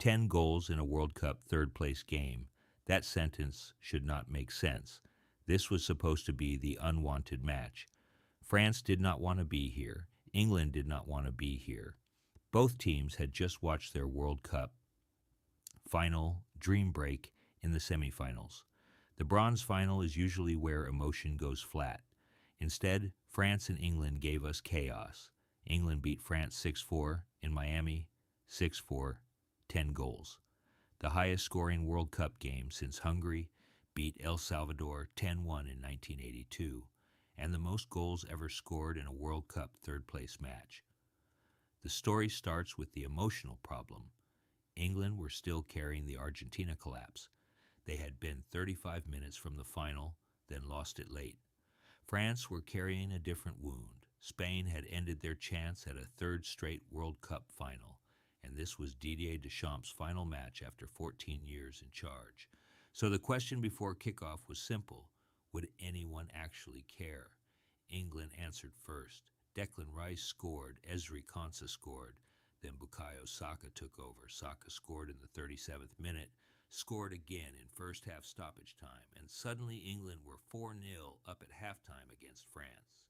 10 goals in a World Cup third-place game. That sentence should not make sense. This was supposed to be the unwanted match. France did not want to be here. England did not want to be here. Both teams had just watched their World Cup final dream break in the semifinals. The bronze final is usually where emotion goes flat. Instead, France and England gave us chaos. England beat France 6-4 in Miami, 6-4, 10 goals. The highest scoring World Cup game since Hungary beat El Salvador 10-1 in 1982, and the most goals ever scored in a World Cup third-place match. The story starts with the emotional problem. England were still carrying the Argentina collapse. They had been 35 minutes from the final, then lost it late. France were carrying a different wound. Spain had ended their chance at a third straight World Cup final, and this was Didier Deschamps' final match after 14 years in charge. So the question before kickoff was simple. Would anyone actually care? England answered first. Declan Rice scored. Ezri Konsa scored. Then Bukayo Saka took over. Saka scored in the 37th minute, scored again in first half stoppage time, and suddenly England were 4-0 up at halftime against France.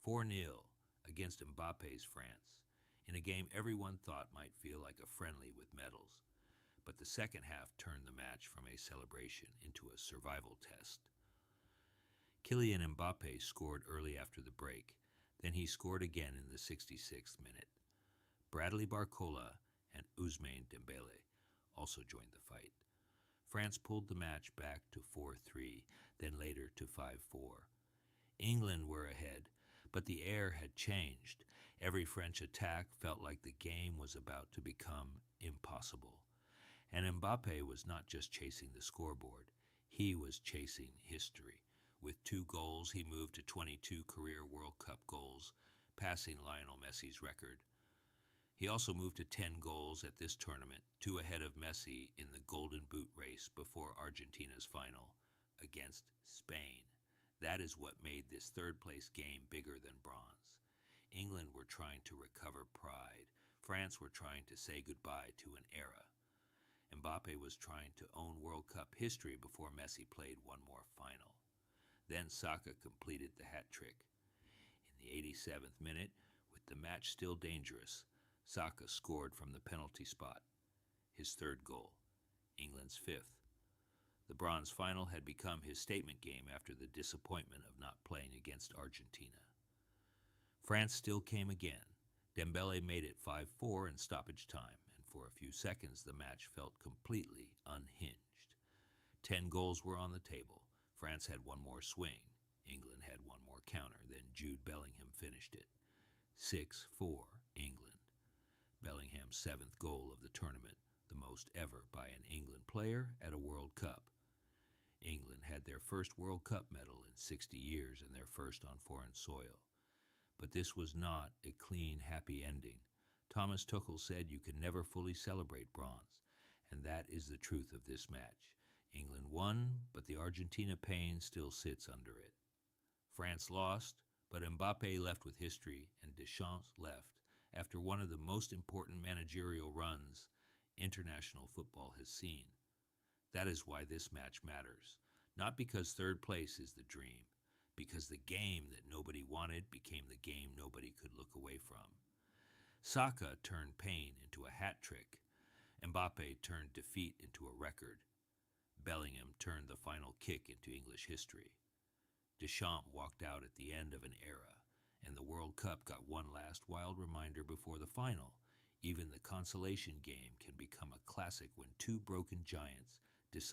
4-0 against Mbappe's France, in a game everyone thought might feel like a friendly with medals. But the second half turned the match from a celebration into a survival test. Kylian Mbappe scored early after the break. Then he scored again in the 66th minute. Bradley Barcola and Ousmane Dembele also joined the fight. France pulled the match back to 4-3, then later to 5-4. England were ahead, but the air had changed. Every French attack felt like the game was about to become impossible. And Mbappe was not just chasing the scoreboard. He was chasing history. With 2 goals, he moved to 22 career World Cup goals, passing Lionel Messi's record. He also moved to 10 goals at this tournament, 2 ahead of Messi in the Golden Boot race before Argentina's final against Spain. That is what made this third-place game bigger than bronze. England were trying to recover pride. France were trying to say goodbye to an era. Mbappe was trying to own World Cup history before Messi played one more final. Then Saka completed the hat trick. In the 87th minute, with the match still dangerous, Saka scored from the penalty spot, his 3rd goal, England's 5th. The bronze final had become his statement game after the disappointment of not playing against Argentina. France still came again. Dembele made it 5-4 in stoppage time, and for a few seconds the match felt completely unhinged. 10 goals were on the table. France had one more swing. England had one more counter. Then Jude Bellingham finished it. 6-4, England. Bellingham's 7th goal of the tournament, the most ever by an England player at a World Cup. England had their first World Cup medal in 60 years and their first on foreign soil. But this was not a clean, happy ending. Thomas Tuchel said you can never fully celebrate bronze, and that is the truth of this match. England won, but the Argentina pain still sits under it. France lost, but Mbappe left with history, and Deschamps left after one of the most important managerial runs international football has seen. That is why this match matters. Not because third place is the dream, because the game that nobody wanted became the game nobody could look away from. Saka turned pain into a hat trick. Mbappe turned defeat into a record. Bellingham turned the final kick into English history. Deschamps walked out at the end of an era, and the World Cup got one last wild reminder before the final. Even the consolation game can become a classic when 2 broken giants